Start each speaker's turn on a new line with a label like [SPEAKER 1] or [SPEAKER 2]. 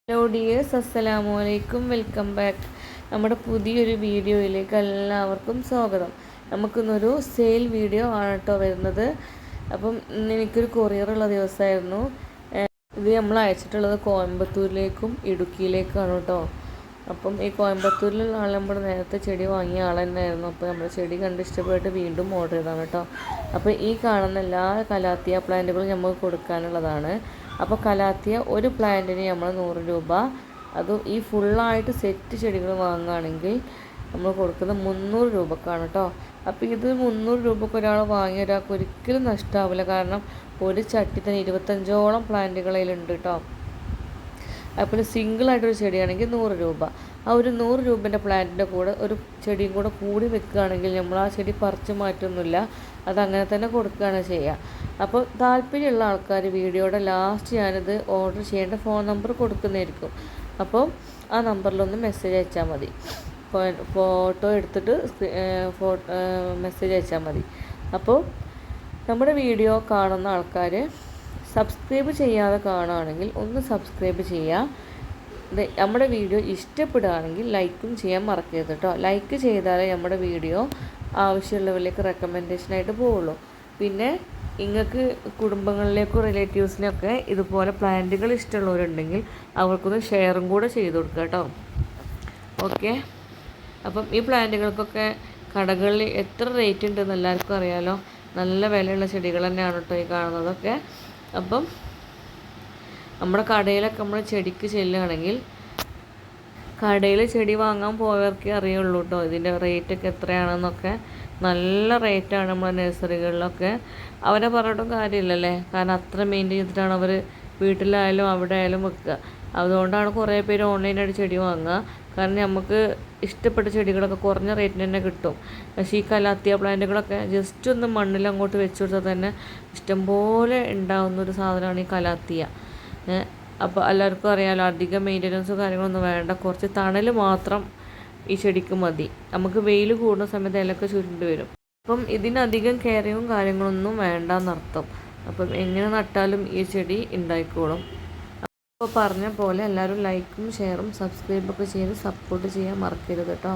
[SPEAKER 1] Hello dears, അസ്സലാമു അലൈക്കും. Welcome back. നമ്മുടെ പുതിയൊരു വീഡിയോയിലേക്ക് എല്ലാവർക്കും സ്വാഗതം. നമുക്കിന്നൊരു സെയിൽ വീഡിയോ ആണ് കേട്ടോ വരുന്നത്. അപ്പം ഇന്ന് എനിക്കൊരു കൊറിയറുള്ള ദിവസമായിരുന്നു. ഇത് നമ്മൾ അയച്ചിട്ടുള്ളത് കോയമ്പത്തൂരിലേക്കും ഇടുക്കിയിലേക്കാണ് കേട്ടോ. അപ്പം ഈ കോയമ്പത്തൂരിലുള്ള ആൾ നമ്മൾ നേരത്തെ ചെടി വാങ്ങിയ ആൾ തന്നെയായിരുന്നു. അപ്പോൾ നമ്മൾ ചെടി കണ്ട് ഇഷ്ടപ്പെട്ട് വീണ്ടും ഓർഡർ ചെയ്തതാണ് കേട്ടോ. അപ്പോൾ ഈ കാണുന്ന എല്ലാ കലാത്തിയ പ്ലാന്റുകളും നമുക്ക് കൊടുക്കാനുള്ളതാണ്. അപ്പോൾ കലാത്തിയ ഒരു പ്ലാന്റിന് നമ്മൾ 100 രൂപ, അതും ഈ ഫുള്ളായിട്ട് സെറ്റ് ചെടികൾ വാങ്ങുകയാണെങ്കിൽ നമ്മൾ കൊടുക്കുന്നത് 300 രൂപക്കാണ് കേട്ടോ. അപ്പോൾ ഇത് 300 രൂപക്ക് ഒരാൾ വാങ്ങിയ ഒരാൾക്ക് ഒരിക്കലും നഷ്ടമാവില്ല. കാരണം ഒരു ചട്ടി തന്നെ 25ഓളം പ്ലാന്റുകളിലുണ്ട് കേട്ടോ. അപ്പോൾ സിംഗിളായിട്ടൊരു ചെടിയാണെങ്കിൽ 100 രൂപ. ആ ഒരു 100 രൂപേൻ്റെ പ്ലാന്റിൻ്റെ കൂടെ ഒരു ചെടിയും കൂടെ കൂടി വെക്കുകയാണെങ്കിൽ നമ്മൾ ആ ചെടി പറിച്ച് മാറ്റൊന്നുമില്ല, അതങ്ങനെ തന്നെ കൊടുക്കുകയാണ് ചെയ്യുക. അപ്പോൾ താല്പര്യമുള്ള ആൾക്കാർ വീഡിയോയുടെ ലാസ്റ്റ് ഞാനിത് ഓർഡർ ചെയ്യേണ്ട ഫോൺ നമ്പർ കൊടുക്കുന്നതായിരിക്കും. അപ്പോൾ ആ നമ്പറിലൊന്ന് മെസ്സേജ് അയച്ചാൽ മതി. ഫോട്ടോ എടുത്തിട്ട് മെസ്സേജ് അയച്ചാൽ മതി. അപ്പോൾ നമ്മുടെ വീഡിയോ കാണുന്ന ആൾക്കാർ സബ്സ്ക്രൈബ് ചെയ്യാതെ കാണുകയാണെങ്കിൽ ഒന്ന് സബ്സ്ക്രൈബ് ചെയ്യുക. നമ്മുടെ വീഡിയോ ഇഷ്ടപ്പെടുകയാണെങ്കിൽ ലൈക്കും ചെയ്യാൻ മറക്കരുത് കേട്ടോ. ലൈക്ക് ചെയ്താലേ നമ്മുടെ വീഡിയോ ആവശ്യമുള്ളവരിലേക്ക് റെക്കമെൻഡേഷനായിട്ട് പോവുള്ളൂ. പിന്നെ നിങ്ങൾക്ക് കുടുംബങ്ങളിലേക്കോ റിലേറ്റീവ്സിനൊക്കെ ഇതുപോലെ പ്ലാന്റുകൾ ഇഷ്ടമുള്ളവരുണ്ടെങ്കിൽ അവർക്കൊന്ന് ഷെയറും കൂടെ ചെയ്ത് കൊടുക്കുക കേട്ടോ. ഓക്കെ. അപ്പം ഈ പ്ലാന്റുകൾക്കൊക്കെ കടകളിൽ എത്ര റേറ്റ് ഉണ്ടെന്ന് എല്ലാവർക്കും അറിയാമല്ലോ. നല്ല വിലയുള്ള ചെടികൾ തന്നെയാണ് കേട്ടോ ഈ കാണുന്നതൊക്കെ. അപ്പം നമ്മുടെ കടയിലൊക്കെ നമ്മൾ ചെടിക്ക് ചെല്ലുകയാണെങ്കിൽ കടയിൽ ചെടി വാങ്ങാൻ പോയവർക്കേ അറിയുള്ളൂ കേട്ടോ ഇതിൻ്റെ റേറ്റൊക്കെ എത്രയാണെന്നൊക്കെ. നല്ല റേറ്റാണ് നമ്മുടെ നഴ്സറികളിലൊക്കെ. അവരെ പറഞ്ഞിട്ടും കാര്യമില്ലല്ലേ, കാരണം അത്ര മെയിൻറ്റെയിൻ ചെയ്തിട്ടാണ് അവർ വീട്ടിലായാലും അവിടെ ആയാലും വെക്കുക. അതുകൊണ്ടാണ് കുറേ പേര് ഓൺലൈനായിട്ട് ചെടി വാങ്ങുക. കാരണം നമുക്ക് ഇഷ്ടപ്പെട്ട ചെടികളൊക്കെ കുറഞ്ഞ റേറ്റിന് തന്നെ കിട്ടും. പക്ഷേ ഈ കലാത്തിയ പ്ലാന്റുകളൊക്കെ ജസ്റ്റ് ഒന്ന് മണ്ണിൽ അങ്ങോട്ട് വെച്ച് കൊടുത്താൽ തന്നെ ഇഷ്ടംപോലെ ഉണ്ടാകുന്നൊരു സാധനമാണ് ഈ കലാത്തിയ. അപ്പോൾ എല്ലാവർക്കും അറിയാമല്ലോ, അധികം മെയിൻ്റനൻസും കാര്യങ്ങളൊന്നും വേണ്ട, കുറച്ച് തണൽ മാത്രം ഈ ചെടിക്ക് മതി. നമുക്ക് വെയിൽ കൂടുന്ന സമയത്ത് ഇലയൊക്കെ ചുരുണ്ട് വരും. അപ്പം ഇതിനധികം കെയറിങ്ങും കാര്യങ്ങളൊന്നും വേണ്ടെന്നർത്ഥം. അപ്പം എങ്ങനെ നട്ടാലും ഈ ചെടി ഉണ്ടായിക്കോളും. അപ്പോൾ പറഞ്ഞ പോലെ എല്ലാവരും ലൈക്കും ഷെയറും സബ്സ്ക്രൈബൊക്കെ ചെയ്ത് സപ്പോർട്ട് ചെയ്യാൻ മറക്കരുത് കേട്ടോ.